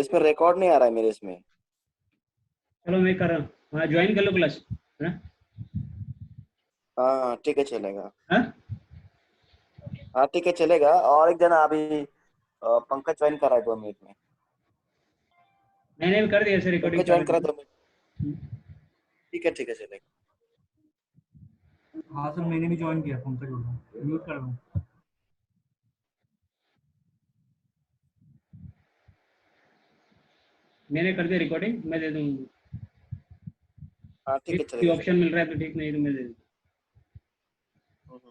इसमें रिकॉर्ड नहीं आ रहा है मेरे इसमें। चलो मैं कर रहा हूँ, हाँ ज्वाइन कर लो क्लास, है ना? हाँ ठीक है चलेगा। हाँ हाँ ठीक है चलेगा। और एक जना अभी पंकज ज्वाइन करा है 2 मिनट में। मैंने भी कर दिया, ऐसे रिकॉर्डिंग पंकज कर ज्वाइन रहे करा थे। 2 मिनट। ठीक है चलेगा। हाँ सर, मैंने भी ज्वाइन किया, पंकज बोल रहा हूँ, म्यूट कर रहा हूँ। मैंने कर दिया रिकॉर्डिंग, मैं दे दूँगा। हाँ ठीक है कोई चलेगा ऑप्शन चलेगा। मिल रहा है तो ठीक, नहीं तो मैं दे दूँगा। हम्म।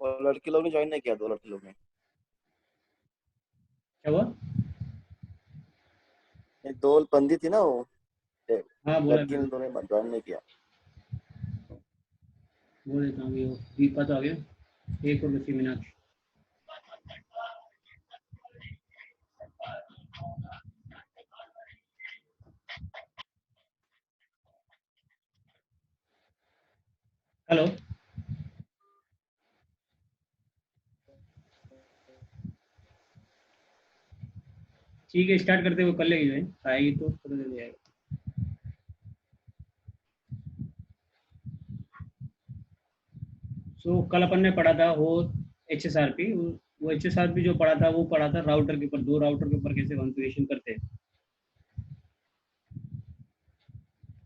और लड़की लोग ने ज्वाइन नहीं किया, 2 लड़की लोग ने। क्या हुआ? ये 2 बंदी थी ना वो, ये हाँ बोला लड़की मैंने, ने दोनों ज्वाइन नहीं किया। बोल देता हूँ। अभी वो दीपा तो आ गया, एक और बची मीनाक्षी। हेलो, ठीक है स्टार्ट करते हुए कर लेगी ज्वाइन, आएगी तो पता चल जाएगा। सो कल अपन ने पढ़ा था वो HSRP, वो HSRP जो पढ़ा था वो पढ़ा था राउटर के ऊपर, 2 राउटर के ऊपर कैसे कॉन्फ़िगरेशन करते हैं।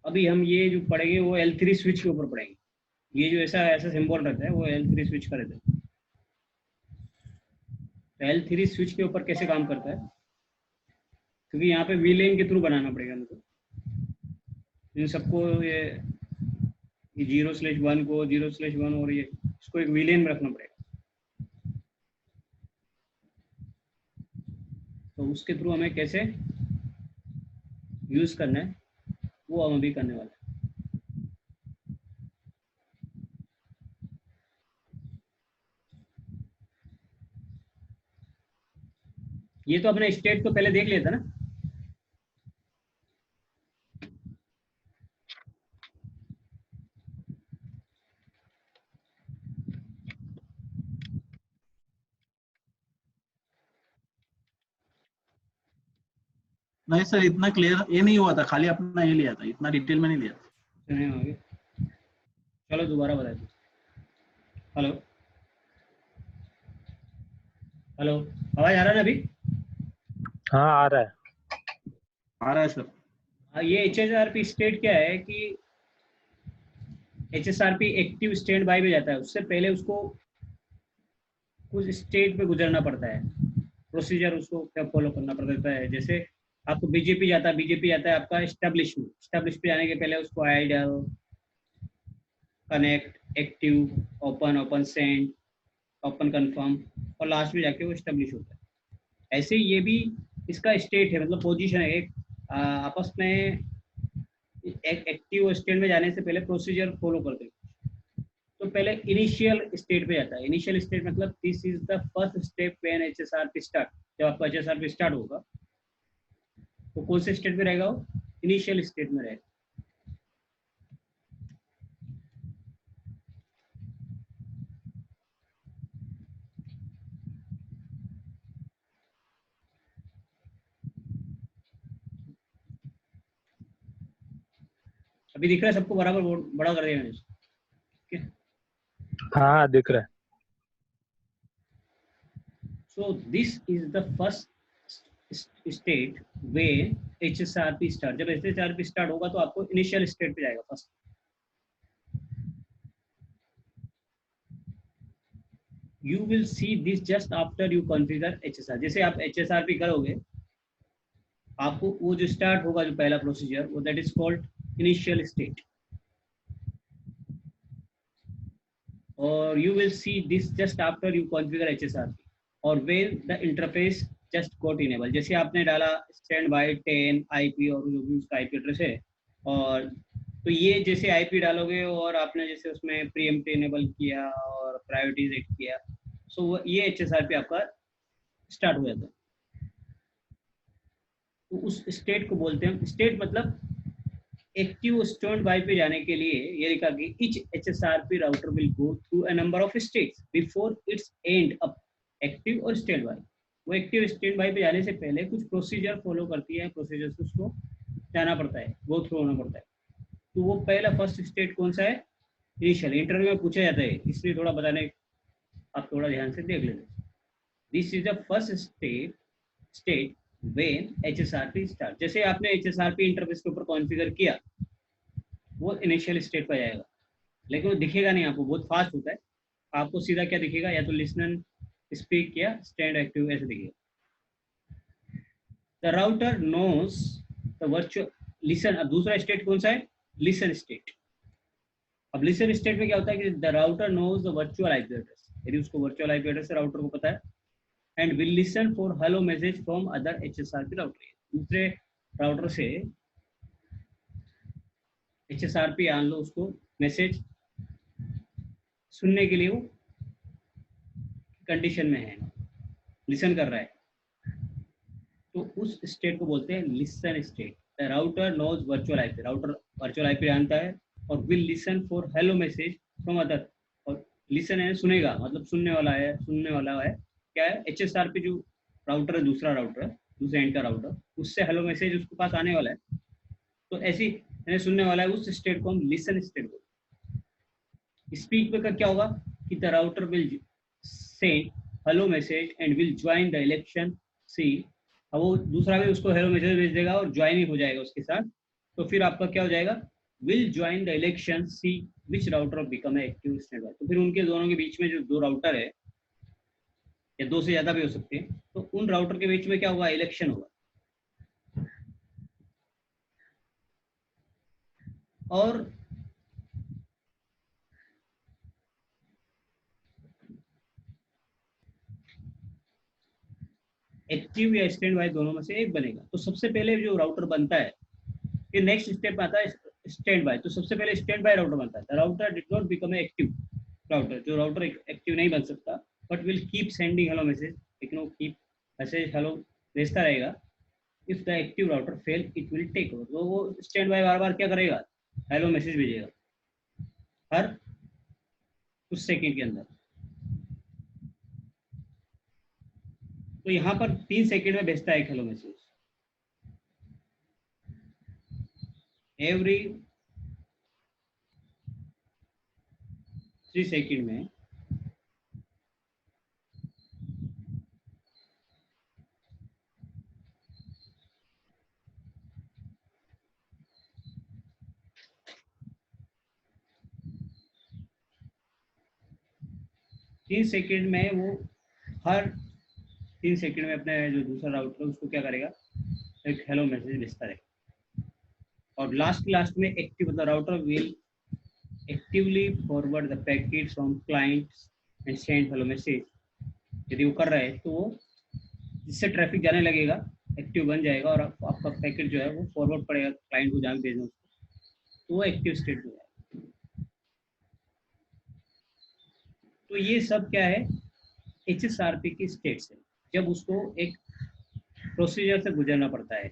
अभी हम ये जो पढ़ेंगे वो L3 स्विच के ऊपर पढ़ेंगे। ये जो ऐसा ऐसा सिंबल रहता है वो L3 स्विच का रहता है। तो L3 स्विच के ऊपर कैसे काम करता है, क्योंकि यहाँ पे VLAN के थ्रू बनाना पड़ेगा हमको। इन सबको ये 0/1 को 0/1 और ये इसको एक VLAN में रखना पड़ेगा। तो उसके थ्रू हमें कैसे यूज़ करना है वो हम अभी करने वाले हैं। ये तो अपने स्टेट तो पहले देख लिया था ना। नहीं सर, इतना क्लियर ये नहीं हुआ था, खाली अपना ये लिया था, इतना डिटेल में नहीं लिया था। चलिए आगे, चलो दोबारा बता दो। हेलो हेलो, आवाज आ रहा है ना अभी? हाँ आ रहा है। आ रहा है सर। हाँ, ये HSRP स्टेट क्या है कि HSRP एक्टिव स्टैंड बाय में जाता है, उससे पहले उसको कुछ स्टेट पे गुजरना पड़ता है। प्रोसीजर उसको क्या फॉलो करना पड़ता है। जैसे आपको बीजेपी जाता है आपका स्टैब्लिश में, स्टैब्लिश पे जाने के पहले उसको idle, connect, active, open, open send, open confirm, और लास्ट में जाके वो स्टैब्लिश होता है। ऐसे ही ये भी इसका स्टेट है, मतलब पोजीशन है एक। आपस में एक एक्टिव स्टेट में जाने से पहले प्रोसीजर फॉलो करते हैं। तो पहले इनिशियल स्टेट पे जाता है। इनिशियल स्टेट मतलब this is the first step when HSRP start. जब आपका HSRP स्टार्ट होगा तो कौन से स्टेट में रहेगा वो? इनिशियल स्टेट में रहेगा। अभी दिख रहा है सबको बराबर? बड़ा कर दिया मैंने इसको, ठीक है? हाँ दिख रहा है। So this is the first state where HSRP start। जब HSRP स्टार्ट होगा तो आपको इनिशियल स्टेट पे जाएगा first. You will see this just after you configure HSR। जैसे आप HSRP करोगे आपको वो जो स्टार्ट होगा, जो पहला प्रोसीजर, वो that is called initial state. और you will see this just after you configure HSRP और when the interface just got enable। जैसे आपने डाला स्टैंड बाय 10 IP और जो भी उसका IP एड्रेस है, और तो ये जैसे IP डालोगे और आपने जैसे उसमें प्रीएम्प्ट इनेबल किया और प्रायोरिटी सेट किया, सो ये HSRP आपका स्टार्ट हो जाता है। तो उस स्टेट को बोलते हैं, स्टेट मतलब एक्टिव स्टैंड बाय पे जाने के लिए ये लिखा कि each HSRP router will go through a number of states before it's and up active और स्टैंड बाय। वो एक्टिव स्टैंड बाय पे जाने से पहले कुछ प्रोसीजर फॉलो करती है, प्रोसीजर से उसको जाना पड़ता है, गो थ्रू होना पड़ता है। तो वो पहला फर्स्ट स्टेट कौन सा है? इनिशियल। इंटरव्यू में पूछा जाता है, इसलिए थोड़ा बताने आप थोड़ा ध्यान से देख लेते। This is the first state when HSRP start. जैसे आपने HSRP इंटरफेस के ऊपर कॉन्फ़िगर किया, वो इनिशियल स्टेट पर जाएगा, लेकिन वो दिखेगा नहीं आपको, बहुत फास्ट होता है। आपको सीधा क्या दिखेगा, या तो लिसन, स्पीक या स्टैंड एक्टिव ऐसे दिखेगा। The router knows the virtual listen. अब दूसरा स्टेट कौन सा है? Listen state. अब लिसन स्टेट में क्या होता है कि the router knows the virtual IP address, यदि उसको वर्चुअल आईपी एड्रेस से राउटर को पता है, and will listen for hello message from other HSRP router. दूसरे राउटर से HSRP आन लो, उसको मैसेज सुनने के लिए वो कंडीशन में है, लिसन कर रहा है, तो उस स्टेट को बोलते हैं listen state. The router knows virtual IP, router virtual IP जानता है और will listen for hello message from other. और लिसन है सुनेगा, मतलब सुनने वाला है क्या है? HSRP जो राउटर है, दूसरा राउटर है, दूसरे एंड का राउटर, उससे हेलो मैसेज उसके पास आने वाला है, तो ऐसी सुनने वाला है, उस स्टेट को हम लिसन स्टेट बोलते हैं। स्पीक पे का क्या होगा कि the router will send hello message and will join the election see. अब वो दूसरा भी उसको हेलो मैसेज भेज देगा और ज्वाइन ही हो जाएगा उसके साथ, तो फिर आपका क्या हो जाएगा? Will join the election see which router become active standby. तो फिर उनके दोनों के बीच में जो दो राउटर है, या दो से ज्यादा भी हो सकते हैं, तो उन राउटर के बीच में क्या होगा? इलेक्शन होगा। और एक्टिव या स्टैंड बाय दोनों में से एक बनेगा। तो सबसे पहले जो राउटर बनता है, फिर नेक्स्ट स्टेप आता है स्टैंड बाय। तो सबसे पहले स्टैंड बाय राउटर बनता है। The router did not become active router, जो राउटर एक्टिव नहीं बन सकता, but will keep sending hello message, लेकिन वो कीप मैसेज हेलो भेजता रहेगा। If the active router fail it will take over. तो वो स्टैंड बाय बार बार क्या करेगा? हेलो मैसेज भेजेगा हर कुछ सेकंड के अंदर। तो यहाँ पर 3 सेकंड में भेजता है एक हेलो मैसेज। एवरी 3 सेकंड में वो हर 3 सेकंड में अपने जो दूसरा राउटर है उसको क्या करेगा? एक हेलो मैसेज भेजता रहेगा। और लास्ट में एक्टिव, मतलब router will actively forward the packet from clients and send hello message. यदि वो कर रहा है तो वो जिससे ट्रैफिक जाने लगेगा, एक्टिव बन जाएगा और आपका पैकेट जो है वो फॉरवर्ड पड़ेगा क्लाइंट को जहाँ भेजना उसको, तो वो एक्टिव स्टेट में जाएगा। तो ये सब क्या है? HSRP की स्टेट्स है, जब उसको एक प्रोसीजर से गुजरना पड़ता है,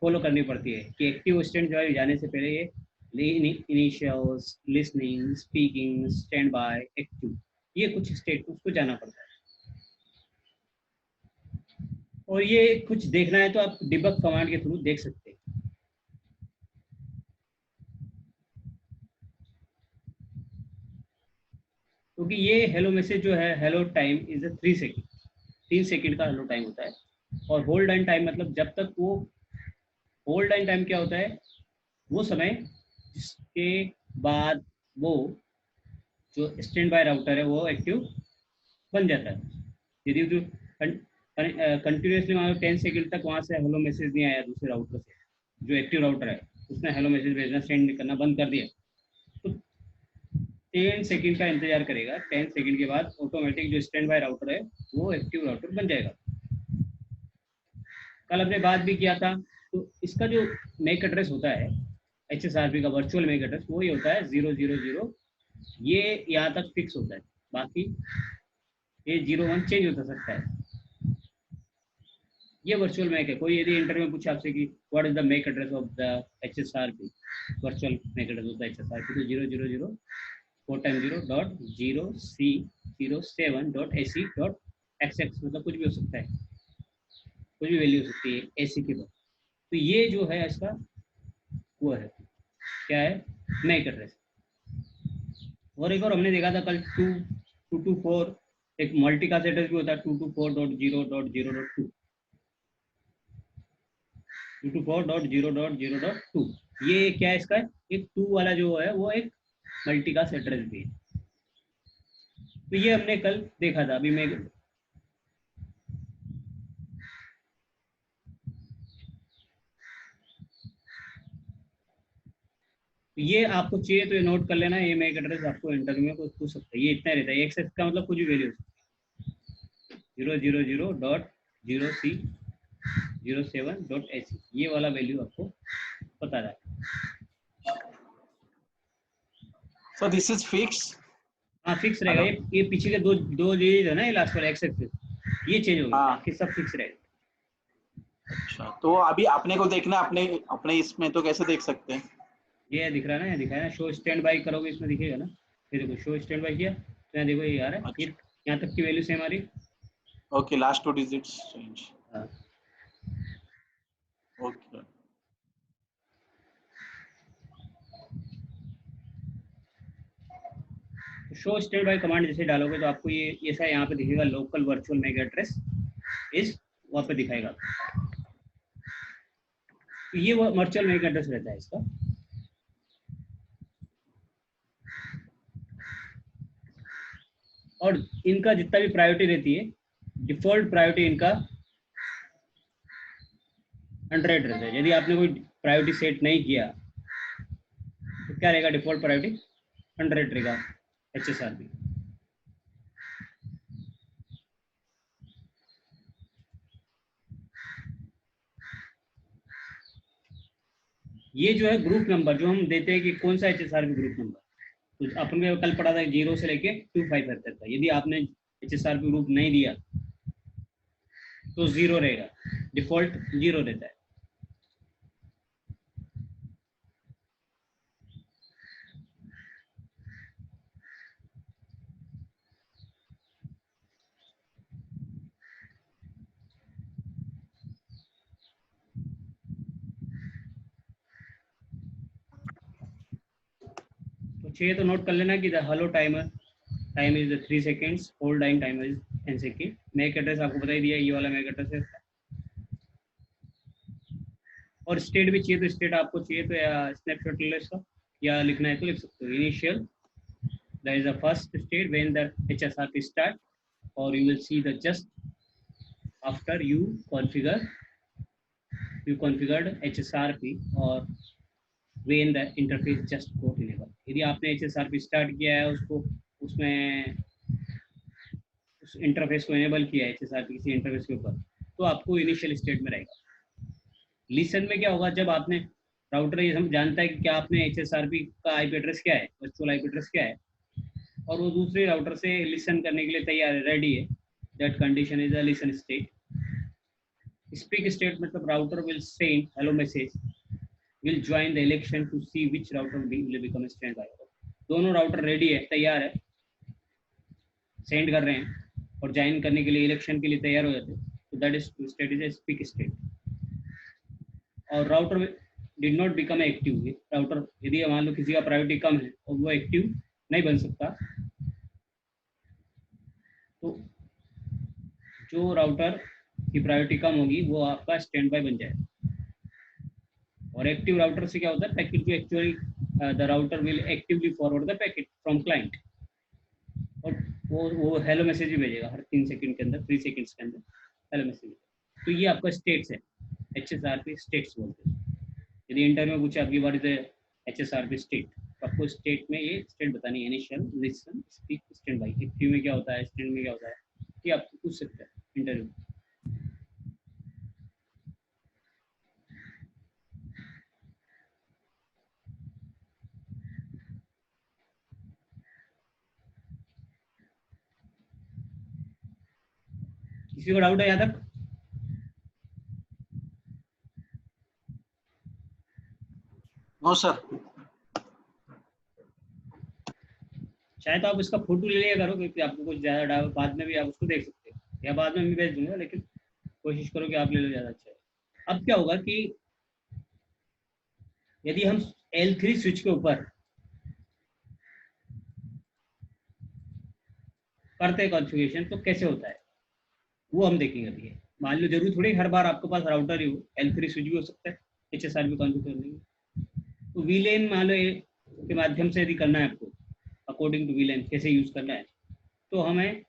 फॉलो करनी पड़ती है कि एक्टिव स्टैंड जो है जाने से पहले ये initials, listening, speaking, stand by, active, ये कुछ स्टेट उसको जाना पड़ता है। और ये कुछ देखना है तो आप डिबग कमांड के थ्रू देख सकते हैं। क्योंकि ये हेलो मैसेज जो है, hello time is 3 second, 3 second का हेलो टाइम होता है। और होल्ड एंड टाइम मतलब जब तक वो, होल्ड एंड टाइम क्या होता है? वो समय जिसके बाद वो जो स्टैंड बाय राउटर है वो एक्टिव बन जाता है। यदि जो कंटिन्यूसली मान लो 10 सेकेंड तक वहाँ से हेलो मैसेज नहीं आया दूसरे राउटर से, जो एक्टिव राउटर है उसने हेलो मैसेज भेजना, सेंड करना बंद कर दिया, तो 10 सेकेंड का इंतजार करेगा। 10 सेकेंड के बाद ऑटोमेटिक जो स्टैंड बाय राउटर है वो एक्टिव राउटर बन जाएगा। कल हमने बात भी किया था, तो इसका जो मैक एड्रेस होता है HSRP का वर्चुअल मैक एड्रेस, वो ही होता है 000, ये यहाँ तक फिक्स होता है, बाकी ये 01 चेंज होता सकता है। ये वर्चुअल मैक है। कोई यदि इंटरव्यू में पूछे आपसे कि what is the MAC address of the HSRP, virtual MAC address of the HSRP, तो 000 4x0.0C07.AC.XX, मतलब कुछ भी हो सकता है, कुछ भी वैल्यू हो सकती है AC के बाद। तो ये जो है इसका वो है, क्या है, मैक एड्रेस। और एक और हमने देखा था कल 224, एक मल्टीकास्ट एड्रेस भी होता है 224.0.0.2, 224.0.0.2। ये क्या है इसका, एक 2 वाला जो है वो एक मल्टीकास्ट एड्रेस भी है। तो ये हमने कल देखा था। अभी मैं ये आपको चाहिए तो ये नोट कर लेना, ये मैक एड्रेस आपको इंटरव्यू में पूछ सकता है। ये इतना रहता है, एक्सेस का मतलब कुछ भी वैल्यू 000.0C07.AC, ये वाला वैल्यू आपको पता रहा है। So this is fixed. हाँ फिक्स रहेगा। ये पीछे के दो दो डिजिट है ना, ये लास्ट वाला एक्स एक्सिस, ये चेंज होगा, हाँ। बाकी सब फिक्स रहेगा। अच्छा, तो अभी अपने को देखना अपने अपने इसमें तो कैसे देख सकते हैं? ये दिख रहा है ना, ये दिखा है ना, शो स्टैंड बाई करोगे इसमें दिखेगा ना, ये देखो शो स्टैंड बाई किया तो यहाँ देखो ये आ रहा है, ये यहाँ तक की वैल्यू सेम आ रही। Okay, last 2 digits change. हाँ। Okay, show standby command जैसे डालोगे तो आपको ये ऐसा यहाँ पे दिखेगा, लोकल वर्चुअल मैक एड्रेस इस वहाँ पे दिखाएगा। तो ये वर्चुअल मैक एड्रेस रहता है इसका। और इनका जितना भी प्रायोरिटी रहती है, डिफॉल्ट प्रायोरिटी इनका 100 रहता है। यदि आपने कोई प्रायोरिटी सेट नहीं किया तो क्या रहेगा, डिफॉल्ट प्रायोरिटी 100 रहेगा HSRP। ये जो है ग्रुप नंबर जो हम देते हैं कि कौन सा HSRP ग्रुप नंबर, तो अपन ने कल पढ़ा था 0 से लेके 25 तक का। यदि आपने HSRP ग्रुप नहीं दिया तो 0 रहेगा, डिफॉल्ट 0 रहता है। तो 6 तो नोट कर लेना कि the hello timer time is 3 seconds, hold time time is 10 second. MAC address आपको बता ही दिया, ये वाला मैक एड्रेस है। और स्टेट भी चाहिए तो स्टेट आपको चाहिए तो या स्नैपशॉट ले लो इसका, या लिखना है तो लिख सकते हो। Initial that is the first state when the HSRP start, और you will see the just after you configured HSRP or when the interface just got enabled। यदि आपने HSRP स्टार्ट किया है, उसको उसमें उस इंटरफेस को इनेबल किया है HSRP किसी इंटरफेस के ऊपर, तो आपको इनिशियल स्टेट में रहेगा। लिसन में क्या होगा, जब आपने राउटर ये हम जानता है कि क्या आपने HSRP का IP एड्रेस क्या है, वर्चुअल IP एड्रेस क्या है, और वो दूसरे राउटर से लिसन करने के लिए तैयार है, रेडी है, that condition is a listen state. Speak state मतलब router will send hello message, will join the election to see which router will become standby. दोनों राउटर रेडी है, तैयार है, सेंड कर रहे हैं और ज्वाइन करने के लिए इलेक्शन के लिए तैयार हो जाते हैं, तो that is state is a speak state. और router did not become active, router यदि मान लो किसी का प्रायोरिटी कम है और वो एक्टिव नहीं बन सकता, तो जो राउटर की प्रायोरिटी कम होगी वो आपका स्टैंड बाय बन जाएगा। और एक्टिव राउटर से क्या होता है, पैकेट जो actually the router will actively forward the packet from client, और वो हेलो मैसेज भी भेजेगा हर 3 सेकंड के अंदर, 3 सेकंड्स के अंदर हेलो मैसेज। तो ये आपका स्टेट्स है, HSRP स्टेट्स बोलते हैं। यदि इंटरव्यू में पूछे आपकी बार HSRP स्टेट, तो आपको स्टेट में ये स्टेट बतानी है, initial, listen, speak, stand by. Active में क्या होता है, स्टैंड में क्या होता है, ये आपको पूछ सकते हैं इंटरव्यू। किसी को डाउट है यहाँ तक? No sir. चाहे तो आप इसका फोटो ले लिया करो, क्योंकि आपको कुछ ज़्यादा डाउट बाद में भी आप उसको देख सकते हो, या बाद में मैं भेज दूंगा, लेकिन कोशिश करो कि आप ले लो, ज़्यादा अच्छा है। अब क्या होगा कि यदि हम L3 स्विच के ऊपर करते हैं कॉन्फ़िगरेशन तो कैसे होता है वो हम देखेंगे अभी। मान लो जरूरी थोड़ी हर बार आपके पास राउटर ही हो, L3 स्विच भी हो सकता है HSR भी कॉन्फ़िगर करने में। तो VLAN मान लो के माध्यम से यदि करना है आपको, अकॉर्डिंग टू VLAN कैसे यूज़ करना है, तो हमें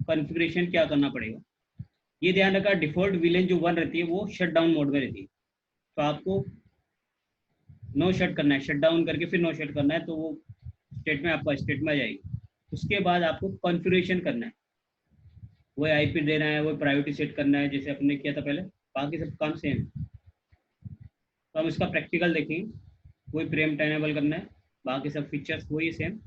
कॉन्फ़िगरेशन क्या करना पड़ेगा। ये ध्यान रखा, डिफ़ॉल्ट VLAN जो 1 रहती है वो शट डाउन मोड में रहती है, तो आपको नो शट करना है, शट डाउन करके फिर नो शट करना है, तो वो स्टेट में आपका स्टेट में आ जाएगी। उसके बाद आपको कॉन्फ़िगरेशन करना है, वो IP देना है, वो प्रायोरिटी सेट करना है जैसे अपने किया था पहले, बाकी सब काम सेम है। तो हम इसका प्रैक्टिकल देखेंगे, वही प्रेम टाइनेबल करना है, बाकी सब फीचर्स वही सेम।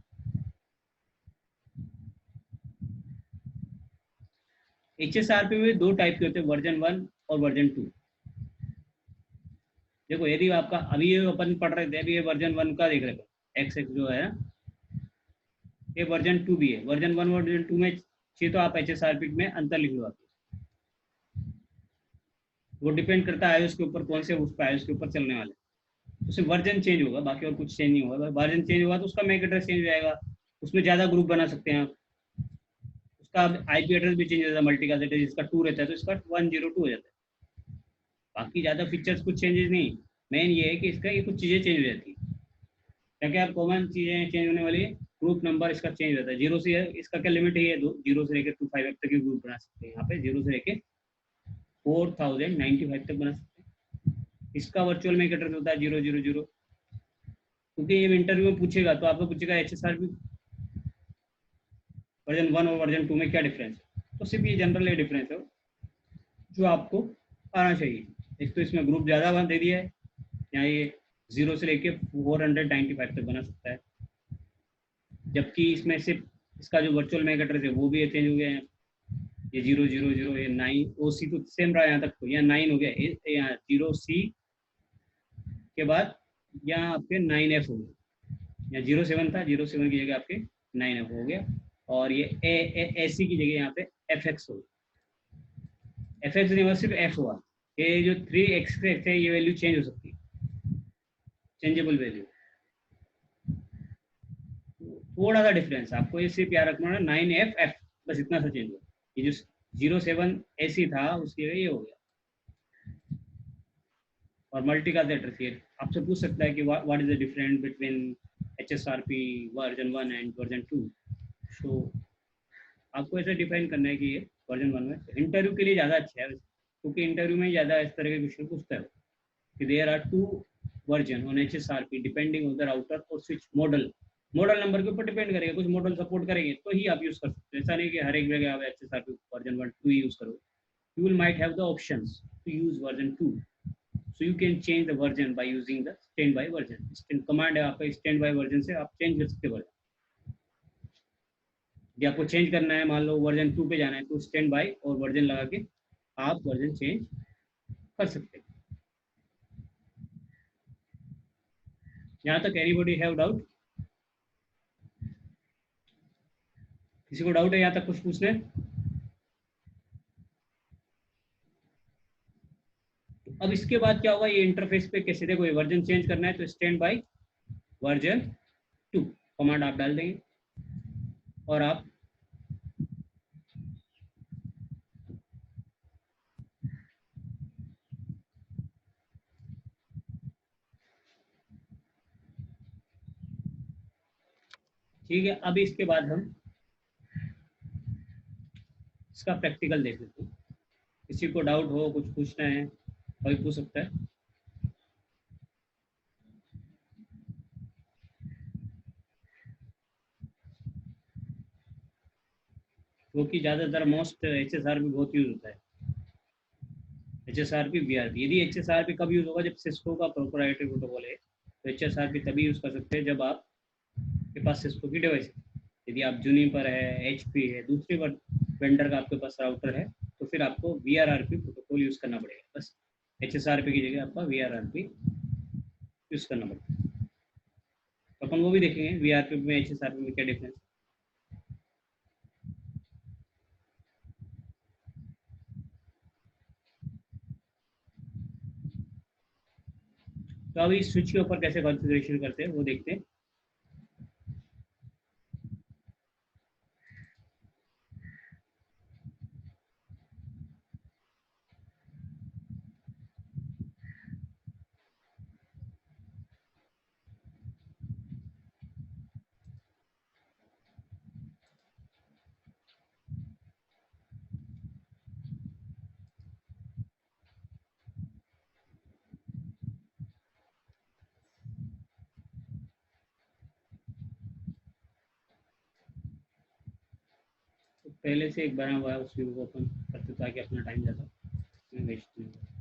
HSRP में 2 टाइप के होते हैं, वर्जन 1 और वर्जन 2। देखो यदि आपका अभी ये अपन पढ़ रहे थे, अभी ये वर्जन 1 का देख रहे थे, XX जो है ये वर्जन 2 भी है। वर्जन 1 वर्जन 2 में चाहिए तो आप HSRP में अंतर लिख लो, वो डिपेंड करता है iOS के ऊपर, कौन से उस पर iOS के ऊपर चलने वाले, उससे वर्जन चेंज होगा, बाकी और कुछ चेंज नहीं होगा। वर्जन चेंज होगा तो उसका मैक एड्रेस चेंज हो जाएगा, उसमें ज़्यादा ग्रुप बना सकते हैं आप, उसका IP एड्रेस भी चेंज हो जाता है, मल्टी कास्ट एड्रेस इसका 2 रहता है तो इसका 102 हो जाता है। बाकी ज़्यादा फीचर्स कुछ चेंजेस नहीं, मेन ये है कि इसका ये कुछ चीज़ें चेंज हो जाती है। क्या क्या कॉमन चीज़ें चेंज होने वाली, ग्रुप नंबर इसका चेंज होता है, 0 से इसका क्या लिमिट है, 0 से लेकर 25 तक के ग्रुप बना सकते हैं, यहाँ पे 0 से लेकर 4095 तक बना सकते हैं। इसका वर्चुअल मैक एड्रेस होता है 000, क्योंकि ये इंटरव्यू में पूछेगा तो आपको पूछेगा HSRP वर्जन 1 और वर्जन 2 में क्या डिफरेंस है, तो सिर्फ ये जनरल ये डिफरेंस है जो आपको आना चाहिए। एक तो इसमें ग्रुप ज़्यादा दे दिया है, यहाँ ये 0 से लेके 495 तक बना सकता है, जबकि इसमें सिर्फ इसका जो वर्चुअल मैक एड्रेस है वो भी चेंज हो गया है, ये 000, ये 9 OC तो सेम रहा यहाँ तक, तो यहाँ 9 हो गया, यहाँ 0C के बाद यहाँ आपके 9F हो गया, यहाँ 07 था, 07 की जगह आपके 9F हो गया, और ये AC की जगह यहाँ पे FX हो गया। FX नहीं हुआ, सिर्फ F हुआ। ये जो 3X है ये वैल्यू चेंज हो सकती है, चेंजेबल वैल्यू, थोड़ा सा डिफरेंस आपको ये सिर्फ याद रखना है, 9FF बस इतना सा चेंज हुआ। ये जो 07 AC था उसकी जगह ये हो गया। और मल्टी कास्ट एड्रेस, ये आपसे पूछ सकता है कि what is the difference between HSRP version 1 and version 2। सो आपको ऐसे डिफाइन करना है कि ये वर्जन 1 में इंटरव्यू के लिए ज़्यादा अच्छा है, क्योंकि इंटरव्यू में ज़्यादा इस तरह के क्वेश्चन पूछता है कि there are 2 version on HSRP depending on the router और स्विच मॉडल नंबर के ऊपर डिपेंड करेगा, कुछ मॉडल सपोर्ट करेंगे तो ही आप यूज़ कर सकते हो, ऐसा नहीं कि हर एक जगह आप HSRP वर्जन 1 2 यूज़ करो। You will might have the options to use version 2, so you can change the version by using the standby version। Command है आपका, standby version से आप चेंज कर सकते हो वर्जन। यदि आपको चेंज करना है, मान लो वर्जन 2 पे जाना है, तो standby और वर्जन लगा के आप वर्जन चेंज कर सकते हैं। यहाँ तक एनीबॉडी हैव डाउट? किसी को डाउट है यहाँ तक कुछ पूछने? अब इसके बाद क्या होगा, ये इंटरफेस पे कैसे, देखो ये वर्जन चेंज करना है तो स्टैंड बाय वर्जन 2 कमांड आप डाल देंगे और आप ठीक है। अभी इसके बाद हम इसका प्रैक्टिकल देख लेते हैं। किसी को डाउट हो, कुछ पूछना है कोई पूछ सकता है। क्योंकि ज़्यादातर मोस्ट HSRP बहुत यूज होता है, HSRP VRP। यदि HSRP कब यूज होगा, जब सिस्को का प्रोप्राइटरी प्रोटोकॉल है, तो HSRP तभी यूज कर सकते हैं जब आप के पास सिस्को की डिवाइस है। यदि आप जुनिपर है, HP है, दूसरे वेंडर का आपके पास राउटर है, तो फिर आपको VRRP प्रोटोकॉल यूज करना पड़ेगा। बस HSRP की जगह आपका VRRP यूज़ करना पड़ता है। तो अपन वो भी देखेंगे वीआरपी में एचएसआरपी में क्या डिफरेंस। तो अभी स्विच के ऊपर कैसे कॉन्फ़िगरेशन करते हैं वो देखते हैं। तो पहले से एक बना हुआ है उस व्यू को अपन करते ताकि अपना टाइम ज़्यादा वेस्ट नहीं हो।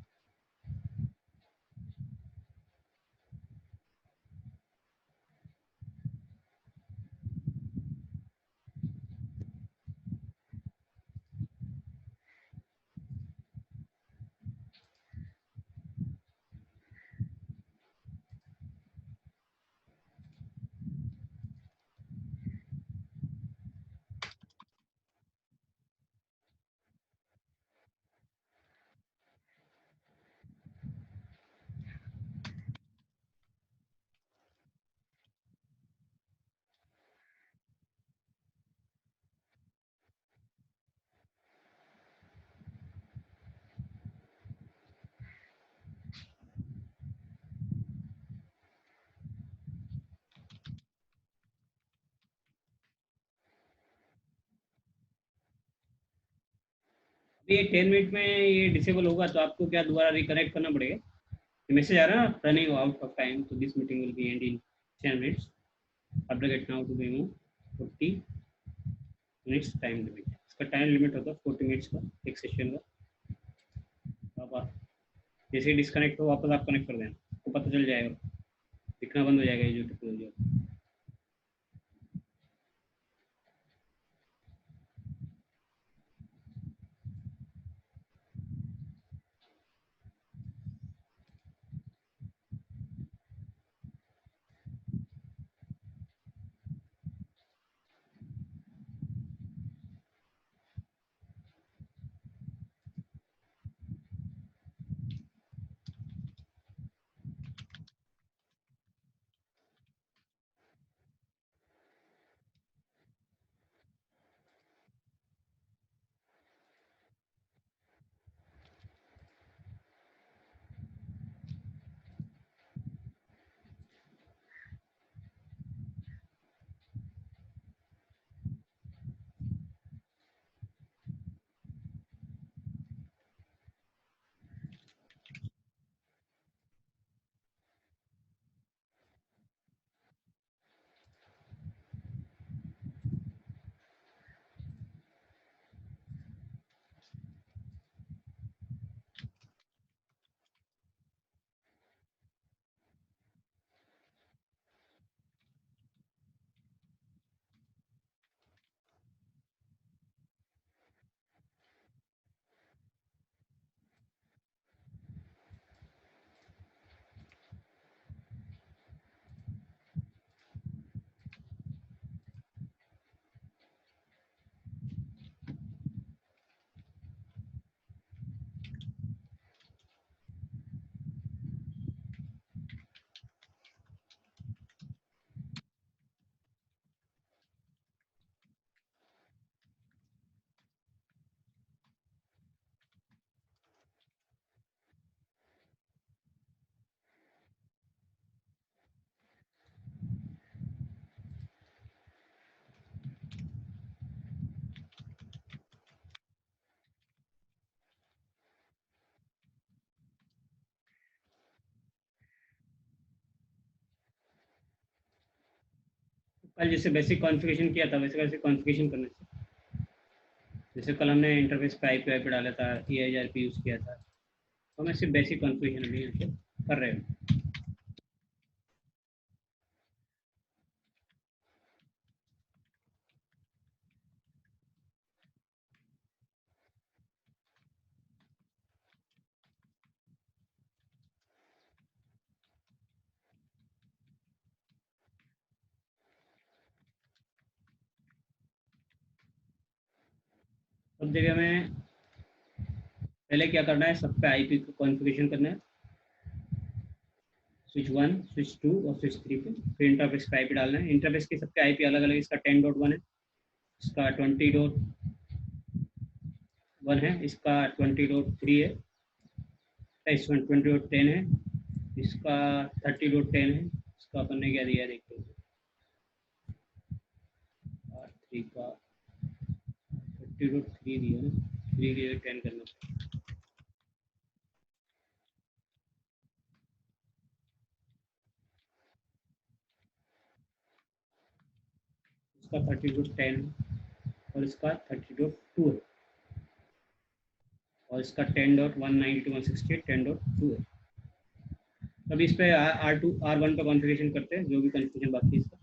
ये 10 मिनट में ये डिसेबल होगा तो आपको क्या दोबारा रिकनेक्ट करना पड़ेगा। मैसेज आ रहा है रनिंग आउट ऑफ टाइम तो this meeting will be end in 10 minutes update now to remove 40 minutes time limit. इसका टाइम लिमिट होता है 40 मिनट्स का एक सेशन का। आप जैसे ही डिस्कनेक्ट हो वापस आप कनेक्ट कर देना, आपको पता चल जाएगा, दिखना बंद हो जाएगा ये जो टेक्नोलॉजी। कल जैसे बेसिक कॉन्फ़िगरेशन किया था वैसे वैसे कॉन्फ़िगरेशन करना चाहिए। जैसे कल हमने इंटरफेस पे आईपी डाला था, EIGRP यूज़ किया था, तो मैं सिर्फ बेसिक कॉन्फ़िगरेशन अभी यहाँ पे कर रहे हूँ। सब जगह में पहले क्या करना है, सब पे आईपी को कॉन्फ़िगरेशन करना है, स्विच 1, स्विच 2 और स्विच 3 पे। फिर इंटरफेस पे आईपी डालना है। इंटरफेस के सबके आईपी अलग अलग, इसका 10.1 है, इसका 20.1 है, इसका 20.3 है, इस 20.10 है, इसका 30.10 है, इसका अपन ने क्या दिया देखते हैं, R3 का 30.3 दिया ना, 3 के 10 करना। इसका 30.10 और इसका 30.2 है, और इसका 10.192.168 10.2 है। अभी इस पे R2 R1 पे कॉन्फ़िगरेशन करते हैं, जो भी कॉन्फ़िगरेशन बाकी है इसका।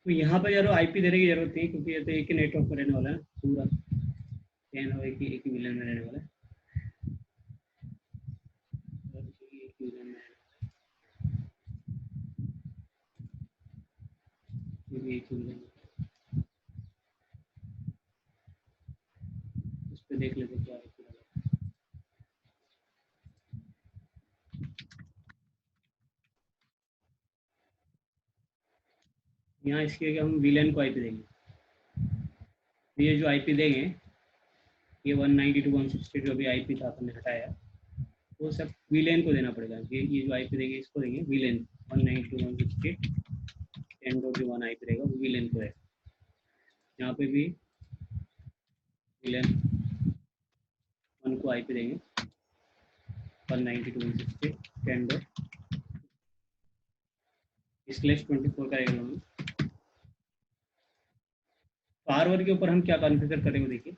तो यहाँ पर यार आईपी देने की जरूरत नहीं, क्योंकि ये तो एक ही नेटवर्क पर रहने वाला है पूरा, 10 और एक ही विलन में रहने वाला है, एक ही विलन में ये भी एक ही विलन है। इस पे देख लेते क्या है। यहाँ इसके हम विलन को आईपी देंगे, ये जो आईपी देंगे, ये 192.168 जो भी आईपी था अपन ने हटाया, वो सब विलेन को देना पड़ेगा। ये जो आईपी देंगे इसको देंगे विलेन, 192.168 10.1 आईपी रहेगा, वो विलेन को रहेगा। यहाँ पे भी विलेन 1 को आईपी देंगे 192.168 10.24 का रहेगा। तो R1 के ऊपर हम क्या कॉन्फ़िगर करेंगे, देखिए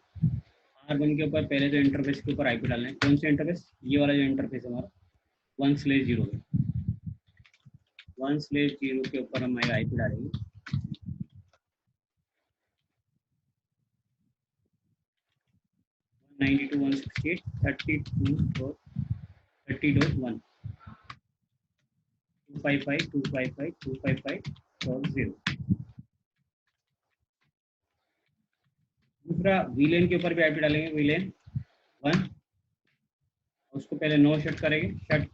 R1 के ऊपर पहले तो इंटरफेस के ऊपर आईपी डालना है। कौन सा इंटरफेस, ये वाला जो इंटरफेस है हमारा 1/0 है, 1/0 के ऊपर हम आईपी डालेंगे। नाइनटी टू 168 30.1 255 दूसरा विलेन के ऊपर भी आईपी डालेंगे, विलेन 1, उसको पहले नो शट करेंगे। शट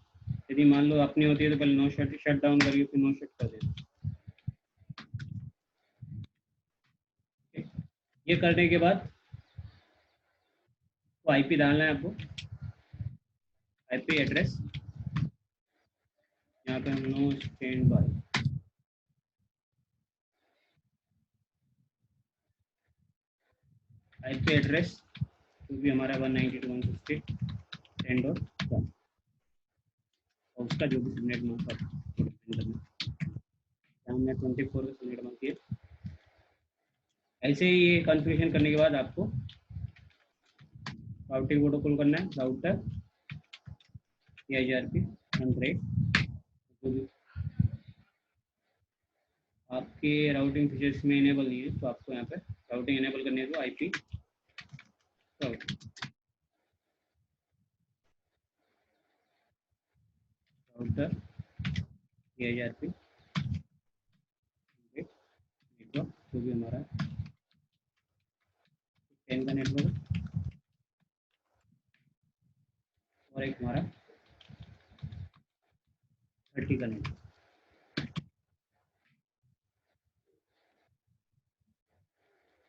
यदि मान लो अपनी होती है तो पहले नो शट डाउन करिए, फिर नो शट कर देना। ये करने के बाद तो आईपी डालना है आपको, आईपी एड्रेस यहाँ पे हम know stand by, IP address जो भी हमारा 192.168 और उसका जो भी सबनेट मास्क आपको करना है, हमने 24 का सबनेट मास्क किया। ऐसे ही ये कॉन्फ़िगरेशन करने के बाद आपको राउटिंग प्रोटोकॉल करना है, राउटर PIGRP 100 जो भी आपके राउटिंग फीचर्स में इनेबल नहीं है, तो आपको यहाँ पे राउटिंग इनेबल करनी है, तो IP राउटर PIGRP नेटवर्क जो भी हमारा 10 का नेटवर्क और एक हमारा 30 का नेटवर्क।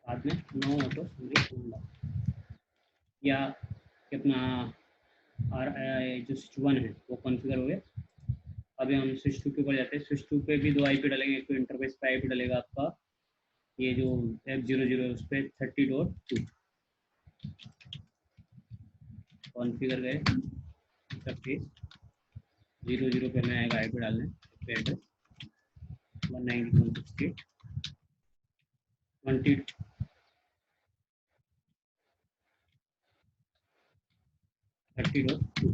बाद में नो ऑटो या कि अपना जो स्विच 1 है वो कॉन्फ़िगर हो गया। अभी हम स्विच 2 के ऊपर जाते हैं। स्विच 2 पे भी 2 आईपी डलेंगे। एक तो इंटरफेस पे आईपी डलेगा आपका, ये जो F00 है उस पर 30.2 कॉन्फ़िगर गए। इंटरफेस 00 पे हमें आएगा आईपी डालने पे एड्रेस 192.168.20 30.2।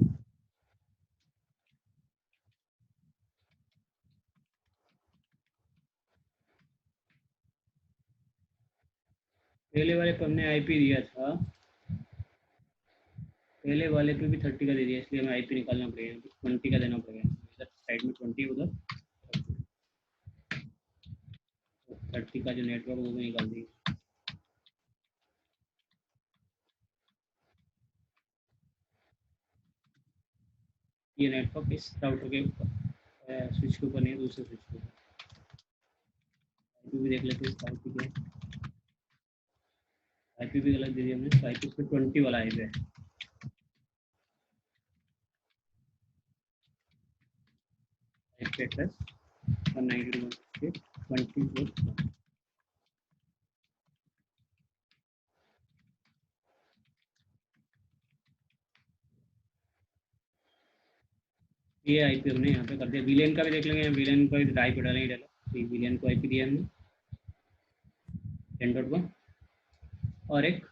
पहले वाले पे हमने आईपी दिया था, पहले वाले पे भी 30 का दे दिया, इसलिए हमें आईपी निकालना पड़ेगा। 20 का देना पड़ेगा। इधर साइड में 20, उधर 30 का जो नेटवर्क वो भी निकाल देंगे। ये नेटवर्क इस राउटर के ऊपर, स्विच के ऊपर नहीं, दूसरे स्विच के ऊपर। आईपी भी देख लेते हैं। आईपी क्या है, आईपी भी गलत दे दिया हमने। तो आईपी पे 20 वाला आईपी है। IP address 192.168.20। ये आईपी हमने यहाँ पे कर दिया। वीलेन का भी देख लेंगे। वीलेन का भी आईपी डालेंगे डाला। वीलेन को आईपी दिया हमने 10.1 और एक